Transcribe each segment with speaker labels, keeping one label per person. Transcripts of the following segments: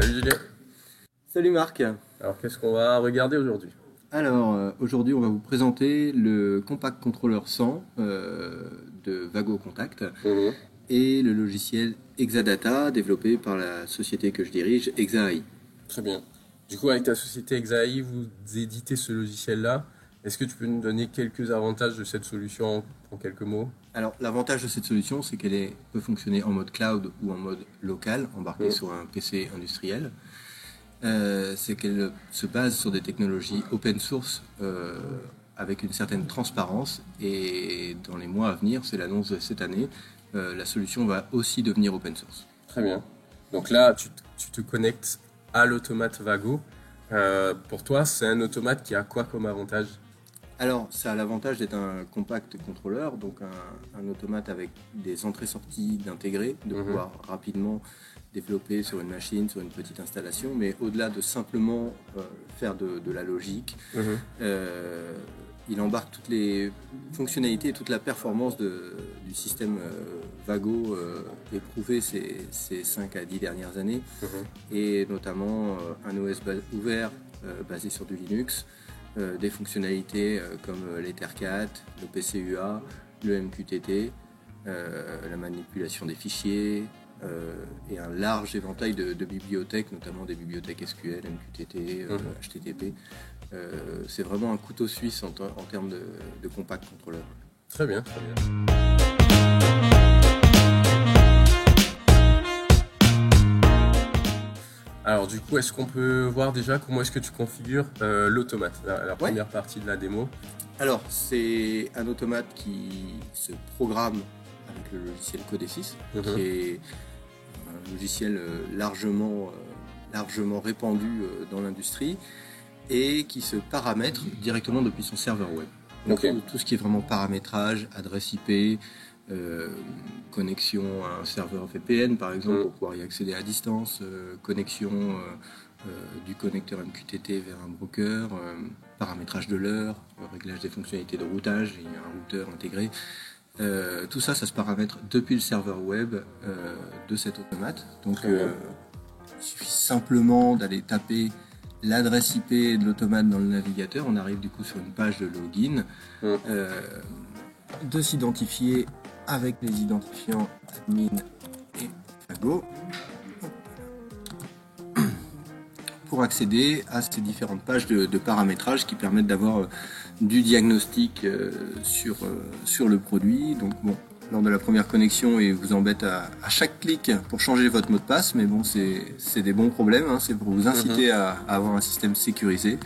Speaker 1: Salut Julien.
Speaker 2: Salut Marc.
Speaker 1: Alors qu'est-ce qu'on va regarder aujourd'hui?
Speaker 2: Alors aujourd'hui on va vous présenter le Compact Controller 100 de Vago Contact et le logiciel Exadata développé par la société que je dirige, ExaAI.
Speaker 1: Très bien. Du coup, avec ta société ExaAI, vous éditez ce logiciel-là. Est-ce que tu peux nous donner quelques avantages de cette solution en quelques mots?
Speaker 2: Alors l'avantage de cette solution, c'est qu'elle peut fonctionner en mode cloud ou en mode local, embarquée sur un PC industriel. C'est qu'elle se base sur des technologies open source avec une certaine transparence, et dans les mois à venir, c'est l'annonce de cette année, la solution va aussi devenir open source.
Speaker 1: Très bien. Donc là, tu te connectes à l'automate Vago. Pour toi, c'est un automate qui a quoi comme avantage?
Speaker 2: Alors, ça a l'avantage d'être un compact controller, donc un automate avec des entrées-sorties d'intégrer, de pouvoir rapidement développer sur une machine, sur une petite installation, mais au-delà de simplement faire de la logique, il embarque toutes les fonctionnalités et toute la performance du système Vago éprouvé ces 5 à 10 dernières années, et notamment un OS ouvert basé sur du Linux, des fonctionnalités comme l'Ethercat, le PCUA, le MQTT, la manipulation des fichiers, et un large éventail de bibliothèques, notamment des bibliothèques SQL, MQTT, HTTP. C'est vraiment un couteau suisse en termes de compact controller.
Speaker 1: Très bien, très bien. Alors du coup, est-ce qu'on peut voir déjà comment est-ce que tu configures l'automate, la première partie de la démo?
Speaker 2: Alors, c'est un automate qui se programme avec le logiciel Codesys, qui est un logiciel largement répandu dans l'industrie, et qui se paramètre directement depuis son serveur web. Donc tout ce qui est vraiment paramétrage, adresse IP, connexion à un serveur VPN par exemple pour pouvoir y accéder à distance, connexion du connecteur MQTT vers un broker, paramétrage de l'heure, réglage des fonctionnalités de routage, il y a un routeur intégré. Tout ça, ça se paramètre depuis le serveur web de cet automate. Donc il suffit simplement d'aller taper l'adresse IP de l'automate dans le navigateur. On arrive du coup sur une page de login, de s'identifier avec les identifiants admin et Vago pour accéder à ces différentes pages de paramétrage qui permettent d'avoir du diagnostic sur le produit. Donc bon, lors de la première connexion, il vous embête à chaque clic pour changer votre mot de passe, mais bon, c'est des bons problèmes, hein, c'est pour vous inciter à avoir un système sécurisé.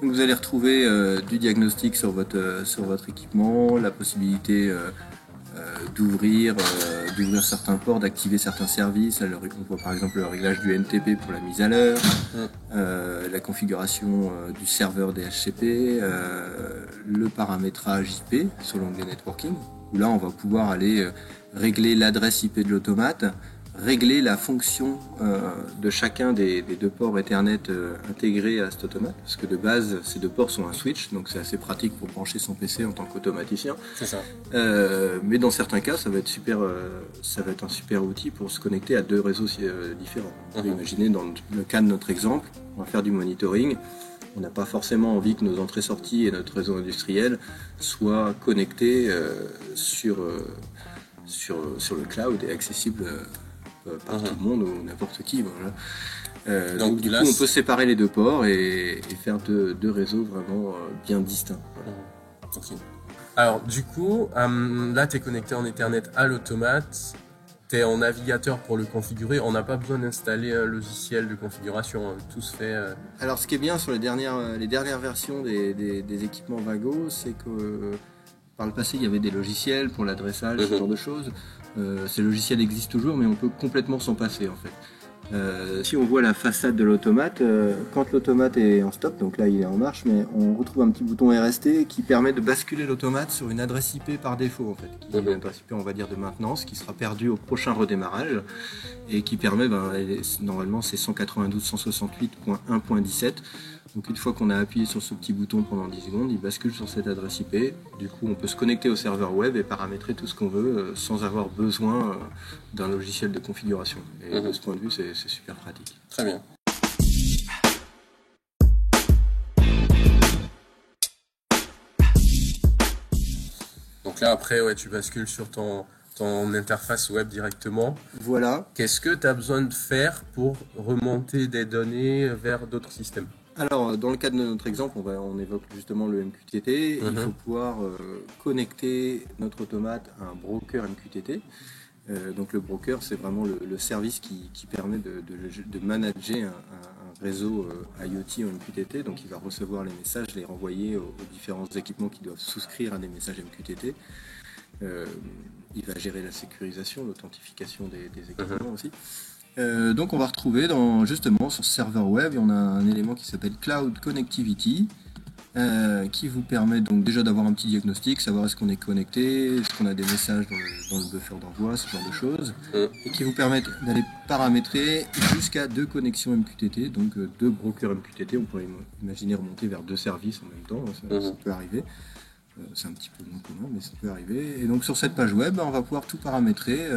Speaker 2: Donc vous allez retrouver du diagnostic sur votre équipement, la possibilité d'ouvrir certains ports, d'activer certains services. Alors, on voit par exemple le réglage du NTP pour la mise à l'heure, la configuration du serveur DHCP, le paramétrage IP sur l'onglet networking, où là on va pouvoir aller régler l'adresse IP de l'automate, régler la fonction de chacun des deux ports Ethernet intégrés à cet automate, parce que de base ces deux ports sont un switch, donc c'est assez pratique pour brancher son PC en tant qu'automaticien.
Speaker 1: C'est ça.
Speaker 2: Mais dans certains cas, ça va être un super outil pour se connecter à deux réseaux différents. On peut imaginer, dans le cas de notre exemple, on va faire du monitoring. On n'a pas forcément envie que nos entrées-sorties et notre réseau industriel soient connectés sur le cloud et accessibles par tout le monde ou n'importe qui. Voilà. Donc du coup, on peut séparer les deux ports et faire deux réseaux vraiment bien distincts. Voilà.
Speaker 1: Okay. Alors du coup, là tu es connecté en Ethernet à l'automate, tu es en navigateur pour le configurer, on n'a pas besoin d'installer un logiciel de configuration, tout se fait...
Speaker 2: Alors ce qui est bien sur les dernières versions des équipements Vago, c'est que par le passé il y avait des logiciels pour l'adressage, ce genre de choses. Ces logiciels existent toujours, mais on peut complètement s'en passer en fait. Si on voit la façade de l'automate, quand l'automate est en stop, donc là il est en marche, mais on retrouve un petit bouton RST qui permet de basculer l'automate sur une adresse IP par défaut en fait, qui est une adresse IP, on va dire, de maintenance, qui sera perdue au prochain redémarrage et qui permet, normalement c'est 192.168.1.17. Donc une fois qu'on a appuyé sur ce petit bouton pendant 10 secondes, il bascule sur cette adresse IP. Du coup, on peut se connecter au serveur web et paramétrer tout ce qu'on veut sans avoir besoin d'un logiciel de configuration. Et de ce point de vue, c'est c'est super pratique.
Speaker 1: Très bien. Donc là, après, ouais, tu bascules sur ton interface web directement.
Speaker 2: Voilà.
Speaker 1: Qu'est-ce que tu as besoin de faire pour remonter des données vers d'autres systèmes?
Speaker 2: Alors, dans le cadre de notre exemple, on évoque justement le MQTT. Il faut pouvoir connecter notre automate à un broker MQTT. Donc le broker, c'est vraiment le service qui permet de manager un réseau IoT en MQTT. Donc il va recevoir les messages, les renvoyer aux différents équipements qui doivent souscrire à des messages MQTT. Il va gérer la sécurisation, l'authentification des équipements aussi. Donc on va retrouver justement sur ce serveur web, on a un élément qui s'appelle Cloud Connectivity, qui vous permet donc déjà d'avoir un petit diagnostic, savoir est-ce qu'on est connecté, est-ce qu'on a des messages dans le buffer d'envoi, ce genre de choses, et qui vous permettent d'aller paramétrer jusqu'à 2 connexions MQTT, donc 2 brokers MQTT. On pourrait imaginer remonter vers 2 services en même temps, ça peut arriver. C'est un petit peu moins commun, mais ça peut arriver. Et donc sur cette page web, on va pouvoir tout paramétrer.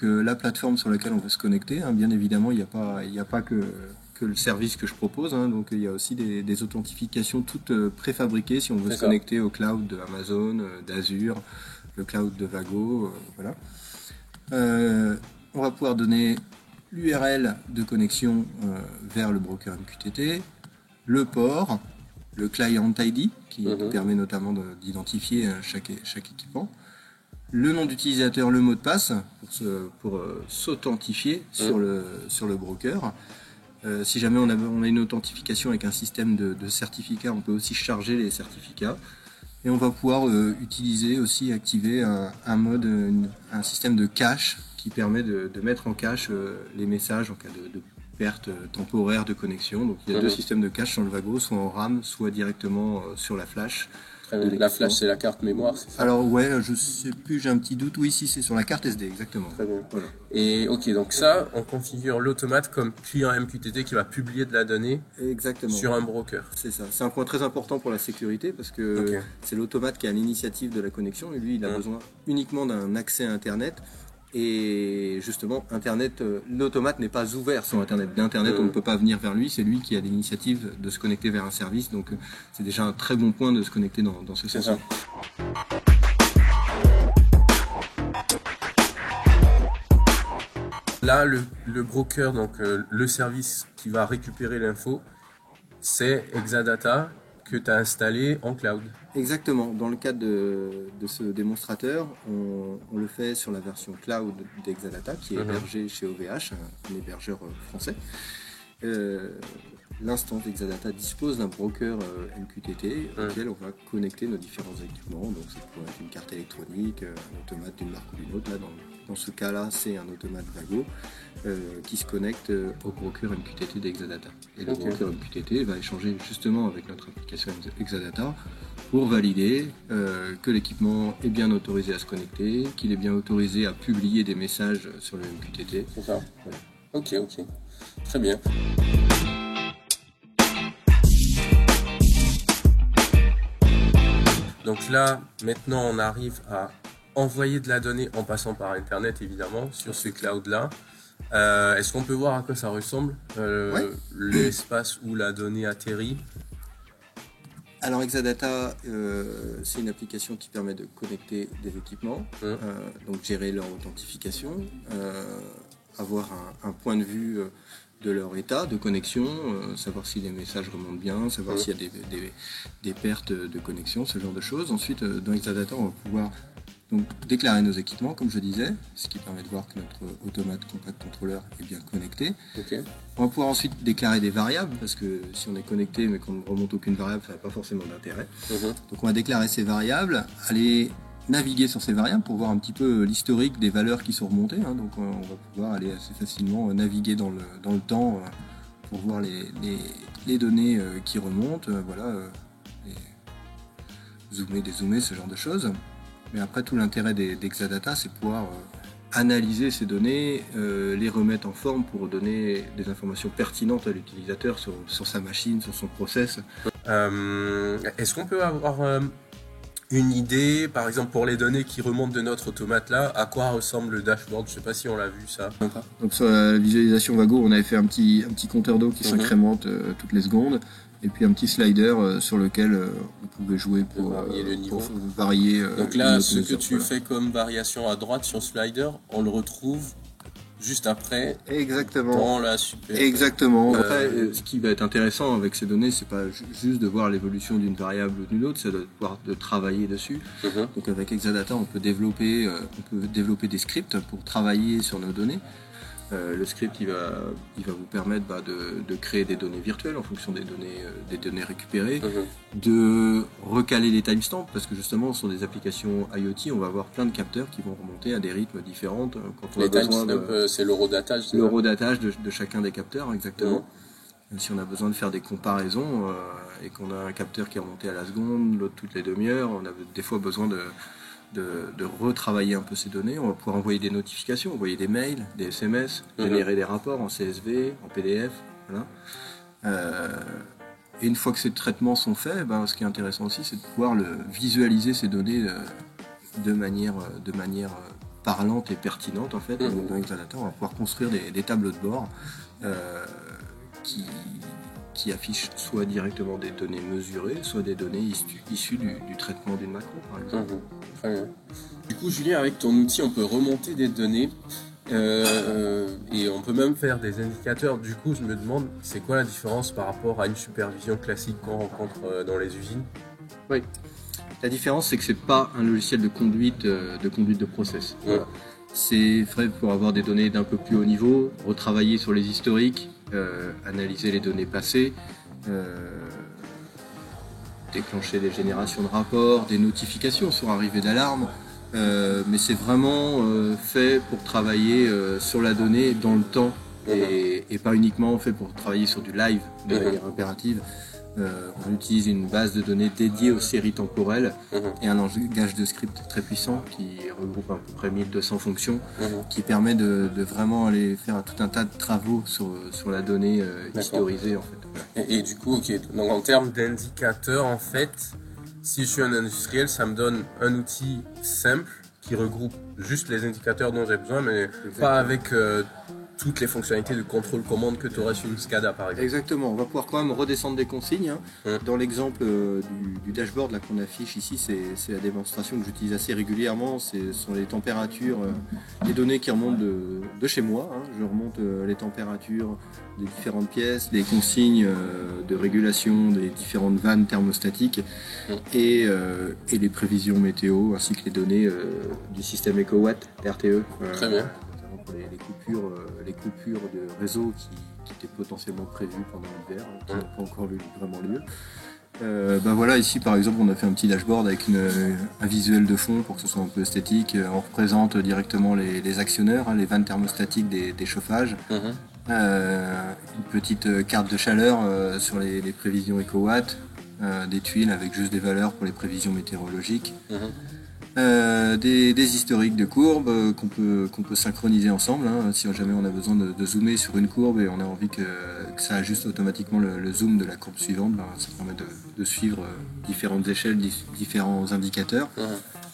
Speaker 2: La plateforme sur laquelle on veut se connecter, hein, bien évidemment, il n'y a pas que le service que je propose. Hein, donc il y a aussi des authentifications toutes préfabriquées si on veut se connecter au cloud d'Amazon, d'Azure, le cloud de Vago, voilà. On va pouvoir donner l'URL de connexion vers le broker MQTT, le port, le client ID qui permet notamment d'identifier chaque équipement, le nom d'utilisateur, le mot de passe pour s'authentifier sur le broker. Si jamais on a une authentification avec un système de certificats, on peut aussi charger les certificats. Et on va pouvoir utiliser aussi, activer un système de cache qui permet de mettre en cache les messages en cas de perte temporaire de connexion. Donc il y a 2 systèmes de cache sur le Vago, soit en RAM, soit directement sur la flash.
Speaker 1: La flash, c'est la carte mémoire, c'est ça?
Speaker 2: Alors ouais, je sais plus, j'ai un petit doute. Oui, si, c'est sur la carte SD, exactement.
Speaker 1: Très bien.
Speaker 2: Voilà.
Speaker 1: Et ok, donc ça, on configure l'automate comme client MQTT qui va publier de la donnée sur un broker.
Speaker 2: C'est ça. C'est un point très important pour la sécurité parce que c'est l'automate qui a l'initiative de la connexion et lui, il a besoin uniquement d'un accès à Internet. Et justement, l'automate n'est pas ouvert sur Internet. D'Internet, on ne peut pas venir vers lui. C'est lui qui a l'initiative de se connecter vers un service. Donc, c'est déjà un très bon point de se connecter dans ce sens.
Speaker 1: Là, le broker, donc le service qui va récupérer l'info, c'est Exadata que tu as installé en cloud.
Speaker 2: Exactement. Dans le cadre de ce démonstrateur, on le fait sur la version cloud d'Exadata qui est hébergée chez OVH, un hébergeur français. L'instance d'Exadata dispose d'un broker MQTT auquel on va connecter nos différents équipements. Donc ça peut être une carte électronique, un automate d'une marque ou d'une autre. Là, dans ce cas-là, c'est un automate Vago qui se connecte au broker MQTT d'Exadata. Et le broker MQTT va échanger justement avec notre application Exadata pour valider que l'équipement est bien autorisé à se connecter, qu'il est bien autorisé à publier des messages sur le MQTT.
Speaker 1: C'est ça. Voilà. Ok. Très bien. Donc là, maintenant, on arrive à envoyer de la donnée en passant par Internet, évidemment, sur ce cloud-là. Est-ce qu'on peut voir à quoi ça ressemble, l'espace où la donnée atterrit?
Speaker 2: Alors Exadata, c'est une application qui permet de connecter des équipements, donc gérer leur authentification, avoir un point de vue de leur état de connexion, savoir si les messages remontent bien, savoir s'il y a des pertes de connexion, ce genre de choses. Ensuite, dans Exadata, on va pouvoir donc déclarer nos équipements, comme je disais, ce qui permet de voir que notre automate compact controller est bien connecté. On va pouvoir ensuite déclarer des variables, parce que si on est connecté mais qu'on ne remonte aucune variable, ça n'a pas forcément d'intérêt. Donc on va déclarer ces variables, aller naviguer sur ces variables pour voir un petit peu l'historique des valeurs qui sont remontées. Donc on va pouvoir aller assez facilement naviguer dans le temps pour voir les données qui remontent, zoomer, dézoomer, ce genre de choses. Mais après, tout l'intérêt d'Exadata, c'est pouvoir analyser ces données, les remettre en forme pour donner des informations pertinentes à l'utilisateur sur sa machine, sur son process.
Speaker 1: Est-ce qu'on peut avoir une idée, par exemple pour les données qui remontent de notre automate là, à quoi ressemble le dashboard? Je sais pas si on l'a vu ça.
Speaker 2: Donc sur la visualisation Vago, on avait fait un petit compteur d'eau qui s'incrémente toutes les secondes, et puis un petit slider sur lequel on pouvait jouer pour
Speaker 1: varier le niveau.
Speaker 2: Pour varier.
Speaker 1: Donc là, ce que tu fais comme variation à droite sur slider, on le retrouve juste après.
Speaker 2: Exactement.
Speaker 1: Dans la super.
Speaker 2: Exactement. Après, ce qui va être intéressant avec ces données, c'est pas juste de voir l'évolution d'une variable ou d'une autre, c'est de pouvoir travailler dessus. Donc avec Exadata, on peut développer des scripts pour travailler sur nos données. Le script, il va vous permettre de créer des données virtuelles en fonction des données récupérées, de recaler les timestamps, parce que justement sur des applications IoT, on va avoir plein de capteurs qui vont remonter à des rythmes différents. Quand on
Speaker 1: les
Speaker 2: a besoin
Speaker 1: c'est l'eurodatage.
Speaker 2: L'eurodatage de chacun des capteurs, exactement. Si on a besoin de faire des comparaisons et qu'on a un capteur qui est remonté à la seconde, l'autre toutes les demi-heures, on a des fois besoin de retravailler un peu ces données. On va pouvoir envoyer des notifications, envoyer des mails, des SMS, générer des rapports en CSV, en PDF. Voilà. Et une fois que ces traitements sont faits, ce qui est intéressant aussi, c'est de pouvoir visualiser ces données de manière parlante et pertinente en fait. Donc, dans Exadata, on va pouvoir construire des tableaux de bord qui affichent soit directement des données mesurées, soit des données issues du traitement d'une macro, par exemple.
Speaker 1: Très bien. Du coup, Julien, avec ton outil, on peut remonter des données et on peut même faire des indicateurs. Du coup, je me demande, c'est quoi la différence par rapport à une supervision classique qu'on rencontre dans les usines?
Speaker 2: Oui. La différence, c'est que c'est pas un logiciel de conduite de process. Voilà. C'est vrai pour avoir des données d'un peu plus haut niveau, retravailler sur les historiques, analyser les données passées, déclencher des générations de rapports, des notifications sur arrivée d'alarme. Mais c'est vraiment fait pour travailler sur la donnée dans le temps et pas uniquement fait pour travailler sur du live de manière impérative. On utilise une base de données dédiée aux séries temporelles et un langage de script très puissant qui regroupe à peu près 1200 fonctions qui permet de vraiment aller faire tout un tas de travaux sur la donnée historisée en fait.
Speaker 1: Et du coup, donc en termes d'indicateurs, en fait, si je suis un industriel, ça me donne un outil simple qui regroupe juste les indicateurs dont j'ai besoin, mais pas avec toutes les fonctionnalités de contrôle-commande que tu aurais sur une SCADA par exemple.
Speaker 2: Exactement, on va pouvoir quand même redescendre des consignes. Dans l'exemple du dashboard là, qu'on affiche ici, c'est la démonstration que j'utilise assez régulièrement. Ce sont les températures, les données qui remontent de chez moi. Je remonte les températures des différentes pièces, les consignes de régulation des différentes vannes thermostatiques et les prévisions météo ainsi que les données du système EcoWatt RTE.
Speaker 1: Très bien.
Speaker 2: Les coupures de réseau qui étaient potentiellement prévues pendant l'hiver, qui n'ont pas encore eu vraiment lieu. Voilà, ici par exemple on a fait un petit dashboard avec un visuel de fond pour que ce soit un peu esthétique. On représente directement les actionneurs, les vannes thermostatiques des chauffages. Une petite carte de chaleur sur les prévisions EcoWatt, des tuiles avec juste des valeurs pour les prévisions météorologiques. Des historiques de courbes qu'on peut synchroniser ensemble. Si jamais on a besoin de zoomer sur une courbe et on a envie que ça ajuste automatiquement le zoom de la courbe suivante, ça permet de suivre différentes échelles, différents indicateurs.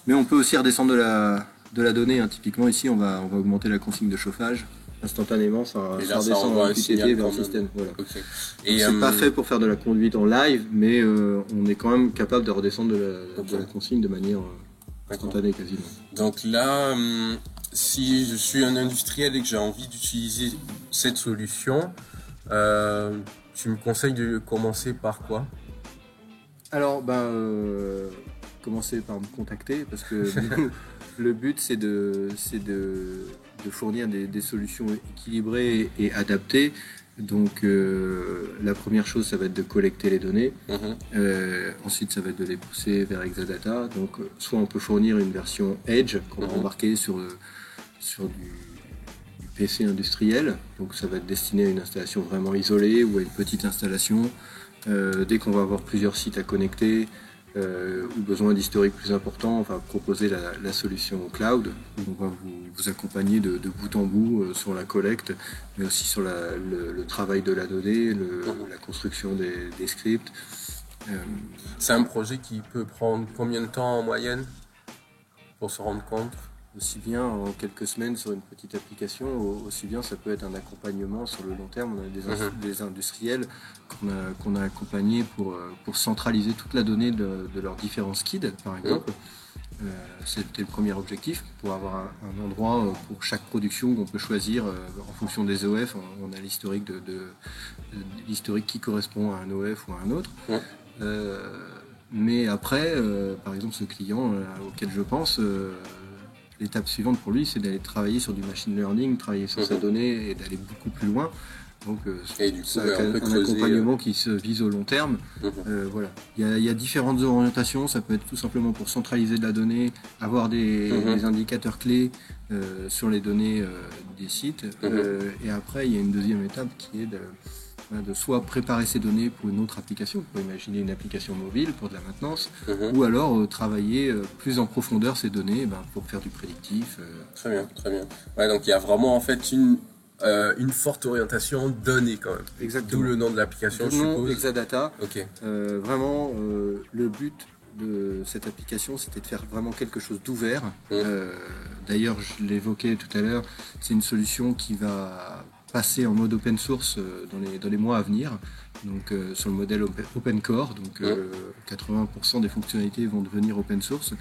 Speaker 2: Mais on peut aussi redescendre de la donnée. Typiquement ici on va augmenter la consigne de chauffage. Instantanément, ça redescend en QTT vers le système. Voilà. Okay. C'est pas fait pour faire de la conduite en live, mais on est quand même capable de redescendre de la consigne de manière instantané quasiment.
Speaker 1: Donc là, si je suis un industriel et que j'ai envie d'utiliser cette solution, tu me conseilles de commencer par quoi?
Speaker 2: Alors, commencer par me contacter parce que le but c'est de fournir des solutions équilibrées et adaptées. Donc la première chose ça va être de collecter les données, ensuite ça va être de les pousser vers Exadata. Donc soit on peut fournir une version Edge qu'on va embarquer sur du PC industriel, donc ça va être destiné à une installation vraiment isolée ou à une petite installation. Dès qu'on va avoir plusieurs sites à connecter ou besoin d'historique plus important, on va proposer la solution cloud. On va vous accompagner de bout en bout sur la collecte, mais aussi sur le travail de la donnée, la construction des scripts,
Speaker 1: C'est un projet qui peut prendre combien de temps en moyenne pour se rendre compte?
Speaker 2: Aussi bien en quelques semaines sur une petite application, aussi bien ça peut être un accompagnement sur le long terme. On a des industriels qu'on a accompagnés pour centraliser toute la donnée de leurs différents skids, par exemple. C'était le premier objectif, pour avoir un endroit pour chaque production où on peut choisir en fonction des OF. On a l'historique l'historique qui correspond à un OF ou à un autre. Mais après, par exemple, ce client auquel je pense, l'étape suivante pour lui, c'est d'aller travailler sur du machine learning, travailler sur sa donnée et d'aller beaucoup plus loin. Donc, c'est un accompagnement qui se vise au long terme. Voilà. Il y a différentes orientations. Ça peut être tout simplement pour centraliser de la donnée, avoir des indicateurs clés sur les données des sites. Et après, il y a une deuxième étape qui est de soit préparer ces données pour une autre application, pour imaginer une application mobile pour de la maintenance, ou alors travailler plus en profondeur ces données pour faire du prédictif.
Speaker 1: Très bien, très bien. Ouais, donc il y a vraiment en fait une forte orientation donnée quand même.
Speaker 2: Exactement.
Speaker 1: D'où le nom de l'application, je suppose.
Speaker 2: Exadata.
Speaker 1: Ok.
Speaker 2: Vraiment, le but de cette application, c'était de faire vraiment quelque chose d'ouvert. D'ailleurs, je l'évoquais tout à l'heure, c'est une solution qui va passer en mode open source dans les mois à venir, donc sur le modèle open core, donc 80% des fonctionnalités vont devenir open source,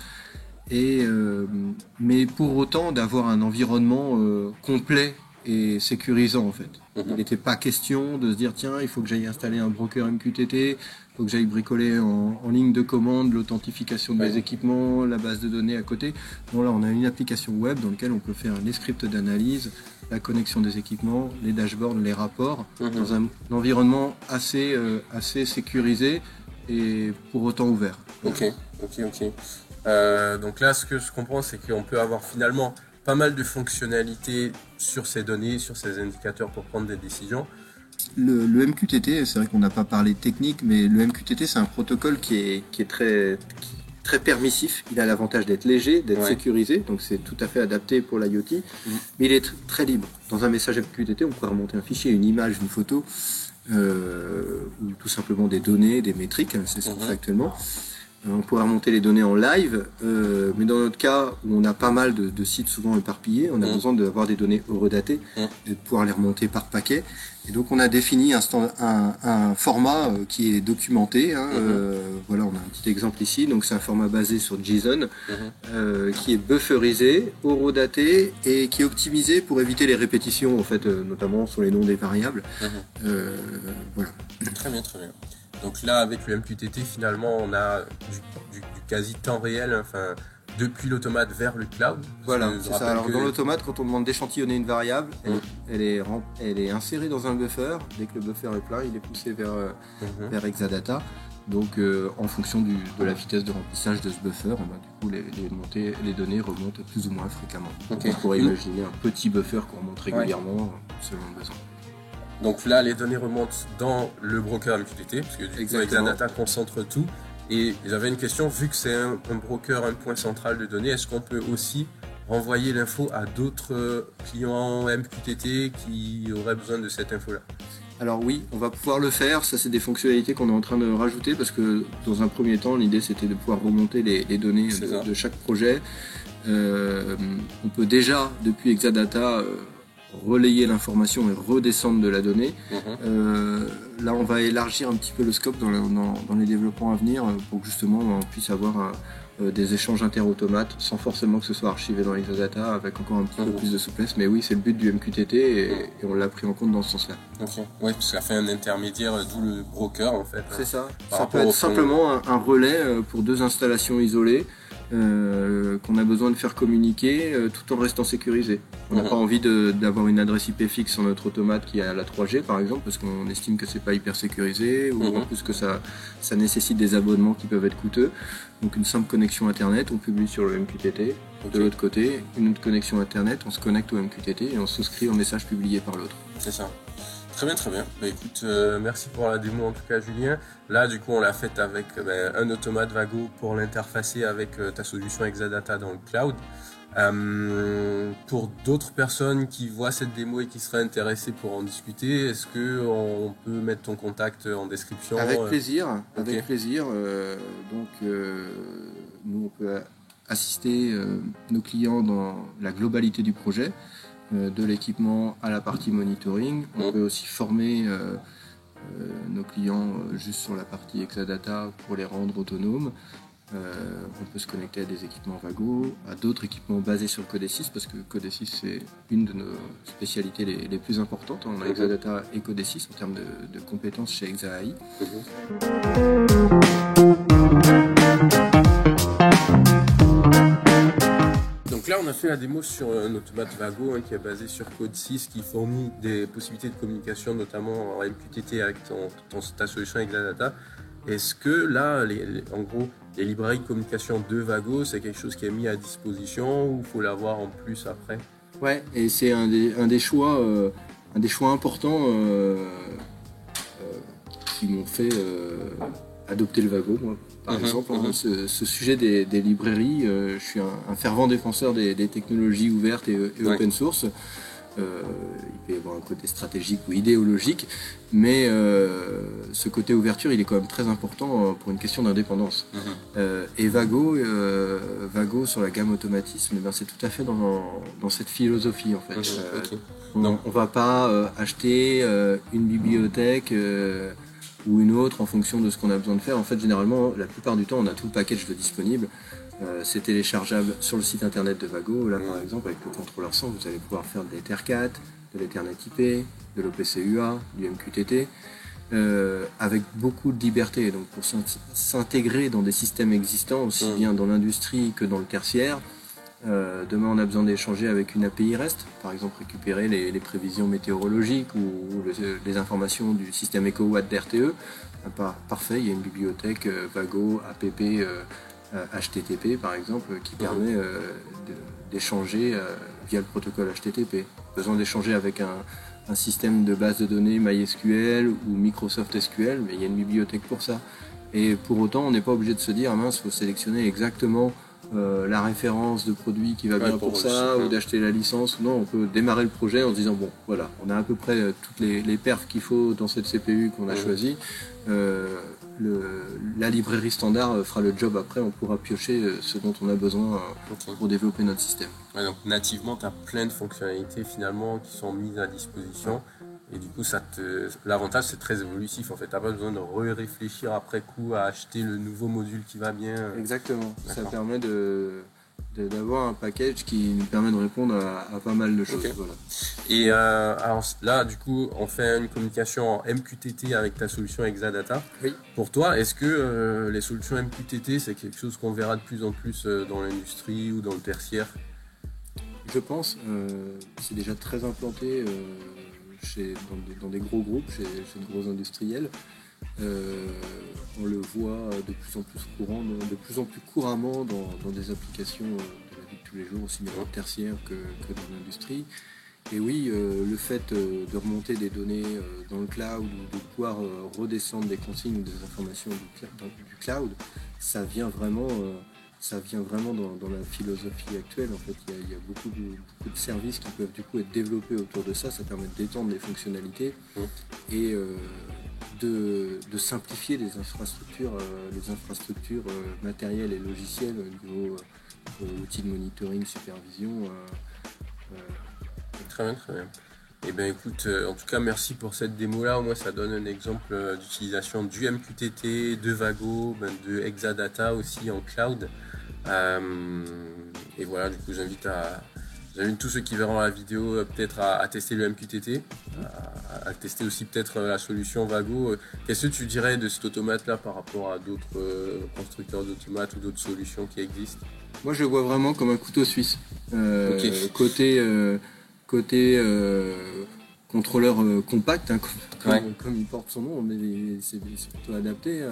Speaker 2: mais pour autant d'avoir un environnement complet et sécurisant en fait. Il n'était pas question de se dire tiens, il faut que j'aille installer un broker MQTT, il faut que j'aille bricoler en ligne de commande l'authentification de mes équipements, la base de données à côté. Bon là on a une application web dans laquelle on peut faire les scripts d'analyse, la connexion des équipements, les dashboards, les rapports, dans un environnement assez sécurisé et pour autant ouvert.
Speaker 1: Ok. Donc là ce que je comprends c'est qu'on peut avoir finalement pas mal de fonctionnalités sur ces données, sur ces indicateurs pour prendre des décisions.
Speaker 2: Le MQTT, c'est vrai qu'on n'a pas parlé technique, mais le MQTT c'est un protocole qui est très permissif. Il a l'avantage d'être léger, d'être sécurisé, donc c'est tout à fait adapté pour l'IoT, mais il est très libre. Dans un message MQTT, on pourrait remonter un fichier, une image, une photo, ou tout simplement des données, des métriques, c'est ce qu'on fait actuellement. On pourrait remonter les données en live, mais dans notre cas où on a pas mal de sites souvent éparpillés, on a besoin d'avoir des données horodatées et de pouvoir les remonter par paquet. Et donc on a défini un format qui est documenté. Voilà, on a un petit exemple ici. Donc c'est un format basé sur JSON qui est bufferisé, horodaté et qui est optimisé pour éviter les répétitions en fait, notamment sur les noms des variables. Voilà.
Speaker 1: Très bien. Donc là, avec le MQTT, finalement, on a du quasi temps réel, enfin, depuis l'automate vers le cloud.
Speaker 2: Voilà, c'est ça. Alors dans l'automate, quand on demande d'échantillonner une variable, elle est insérée dans un buffer. Dès que le buffer est plein, il est poussé vers Exadata. Donc en fonction de la vitesse de remplissage de ce buffer, du coup les données remontent plus ou moins fréquemment. Donc, on pourrait imaginer un petit buffer qu'on remonte régulièrement selon le besoin.
Speaker 1: Donc là, les données remontent dans le broker MQTT, parce que du coup, Exadata concentre tout. Et j'avais une question, vu que c'est un broker, un point central de données, est-ce qu'on peut aussi renvoyer l'info à d'autres clients MQTT qui auraient besoin de cette info-là?
Speaker 2: Alors oui, on va pouvoir le faire. Ça, c'est des fonctionnalités qu'on est en train de rajouter, parce que dans un premier temps, l'idée, c'était de pouvoir remonter les données de chaque projet. On peut déjà, depuis Exadata, relayer l'information et redescendre de la donnée. Là, on va élargir un petit peu le scope dans les développements à venir pour que justement on puisse avoir des échanges inter-automates sans forcément que ce soit archivé dans Exadata, avec encore un petit peu plus de souplesse. Mais oui, c'est le but du MQTT et on l'a pris en compte dans ce sens-là.
Speaker 1: Ok, ouais, parce qu'il a fait un intermédiaire, d'où le broker en fait.
Speaker 2: C'est ça. Ça peut être simplement un relais pour deux installations isolées. Qu'on a besoin de faire communiquer tout en restant sécurisé. On n'a pas envie d'avoir une adresse IP fixe sur notre automate qui est à la 3G par exemple, parce qu'on estime que c'est pas hyper sécurisé, ou en plus que ça nécessite des abonnements qui peuvent être coûteux. Donc une simple connexion internet, on publie sur le MQTT. De l'autre côté, une autre connexion internet, on se connecte au MQTT et on souscrit au message publié par l'autre.
Speaker 1: C'est ça. Très bien. Bah, écoute, merci pour la démo en tout cas, Julien. Là, du coup, on l'a fait avec un automate Vago pour l'interfacer avec ta solution Exadata dans le cloud. Pour d'autres personnes qui voient cette démo et qui seraient intéressées pour en discuter, est-ce que on peut mettre ton contact en description?
Speaker 2: Avec plaisir, avec
Speaker 1: Ok.
Speaker 2: plaisir. Nous, on peut assister nos clients dans la globalité du projet, de l'équipement à la partie monitoring. On peut aussi former nos clients juste sur la partie Exadata pour les rendre autonomes. On peut se connecter à des équipements Vago, à d'autres équipements basés sur Codesys, parce que Codesys c'est une de nos spécialités les plus importantes. On a Exadata et Codesys en termes de compétences chez ExaAI.
Speaker 1: Donc là, on a fait la démo sur un automate Vago qui est basé sur Code6, qui fournit des possibilités de communication, notamment en MQTT avec ta solution Exadata. Est-ce que là, en gros, les librairies de communication de Vago, c'est quelque chose qui est mis à disposition ou il faut l'avoir en plus après?
Speaker 2: Ouais, et c'est un des choix importants qui m'ont fait adopter le Vago, moi. Par exemple, ce sujet des librairies, je suis un fervent défenseur des technologies ouvertes et open source. Il peut y avoir un côté stratégique ou idéologique, mais ce côté ouverture, il est quand même très important pour une question d'indépendance. Et Vago sur la gamme automatisme, c'est tout à fait dans cette philosophie en fait. On ne va pas acheter une bibliothèque ou une autre en fonction de ce qu'on a besoin de faire. En fait, généralement, la plupart du temps, on a tout le package de disponible. C'est téléchargeable sur le site internet de Vago. Là, par exemple, avec le contrôleur 100, vous allez pouvoir faire de l'Ethercat, de l'Ethernet IP, de l'OPC-UA, du MQTT, avec beaucoup de liberté. Donc, pour s'intégrer dans des systèmes existants, aussi bien dans l'industrie que dans le tertiaire. Demain, on a besoin d'échanger avec une API REST, par exemple récupérer les prévisions météorologiques ou les informations du système EcoWatt d'RTE. Parfait, il y a une bibliothèque Vago, APP, HTTP par exemple, qui permet d'échanger via le protocole HTTP. Besoin d'échanger avec un système de base de données MySQL ou Microsoft SQL, mais il y a une bibliothèque pour ça. Et pour autant, on n'est pas obligé de se dire, mince, il faut sélectionner exactement la référence de produit qui va bien pour ça, ou d'acheter la licence. Non, on peut démarrer le projet en se disant, bon, voilà, on a à peu près toutes les perfs qu'il faut dans cette CPU qu'on a choisie. La librairie standard fera le job après, on pourra piocher ce dont on a besoin pour développer notre système.
Speaker 1: Ouais, donc nativement, tu as plein de fonctionnalités finalement qui sont mises à disposition. Et du coup, l'avantage, c'est très évolutif. En fait, tu n'as pas besoin de réfléchir après coup à acheter le nouveau module qui va bien.
Speaker 2: Exactement. Ça permet d'avoir un package qui nous permet de répondre à pas mal de choses. Voilà.
Speaker 1: Et alors là, du coup, on fait une communication en MQTT avec ta solution Exadata.
Speaker 2: Oui.
Speaker 1: Pour toi, est-ce que les solutions MQTT, c'est quelque chose qu'on verra de plus en plus dans l'industrie ou dans le tertiaire?
Speaker 2: Je pense. C'est déjà très implanté dans des gros groupes, chez de gros industriels. On le voit de plus en plus couramment dans des applications de la vie de tous les jours, aussi bien dans le tertiaire que dans l'industrie. Et oui, le fait de remonter des données dans le cloud ou de pouvoir redescendre des consignes ou des informations du cloud, ça vient vraiment dans la philosophie actuelle. En fait, il y a beaucoup de services qui peuvent du coup être développés autour de ça. Ça permet d'étendre les fonctionnalités et de simplifier les infrastructures matérielles et logicielles au niveau outils de monitoring, supervision.
Speaker 1: Très bien, très bien. Eh bien écoute, en tout cas merci pour cette démo là. Moi ça donne un exemple d'utilisation du MQTT, de Vago, de Exadata aussi en cloud. Et voilà, du coup j'invite tous ceux qui verront la vidéo peut-être à tester le MQTT, à tester aussi peut-être la solution Vago. Qu'est-ce que tu dirais de cet automate là par rapport à d'autres constructeurs d'automates ou d'autres solutions qui existent?
Speaker 2: Moi je le vois vraiment comme un couteau suisse. Côté contrôleur compact, comme il porte son nom, mais c'est plutôt adapté.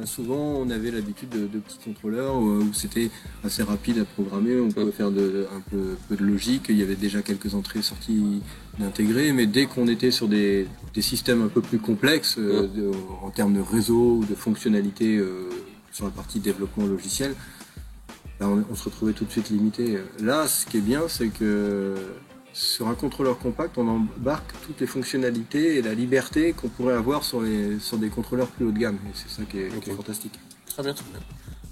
Speaker 2: Souvent, on avait l'habitude de petits contrôleurs où c'était assez rapide à programmer, on pouvait faire un peu de logique, il y avait déjà quelques entrées et sorties d'intégrer, mais dès qu'on était sur des systèmes un peu plus complexes en termes de réseau ou de fonctionnalités sur la partie développement logiciel, Là, on se retrouvait tout de suite limité. Là, ce qui est bien, c'est que sur un contrôleur compact, on embarque toutes les fonctionnalités et la liberté qu'on pourrait avoir sur des contrôleurs plus haut de gamme. Et c'est ça qui est fantastique.
Speaker 1: Très bien, très bien.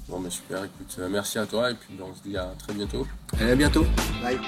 Speaker 1: Bon, mais super, écoute, merci à toi et puis on se dit à très bientôt.
Speaker 2: À bientôt. Bye.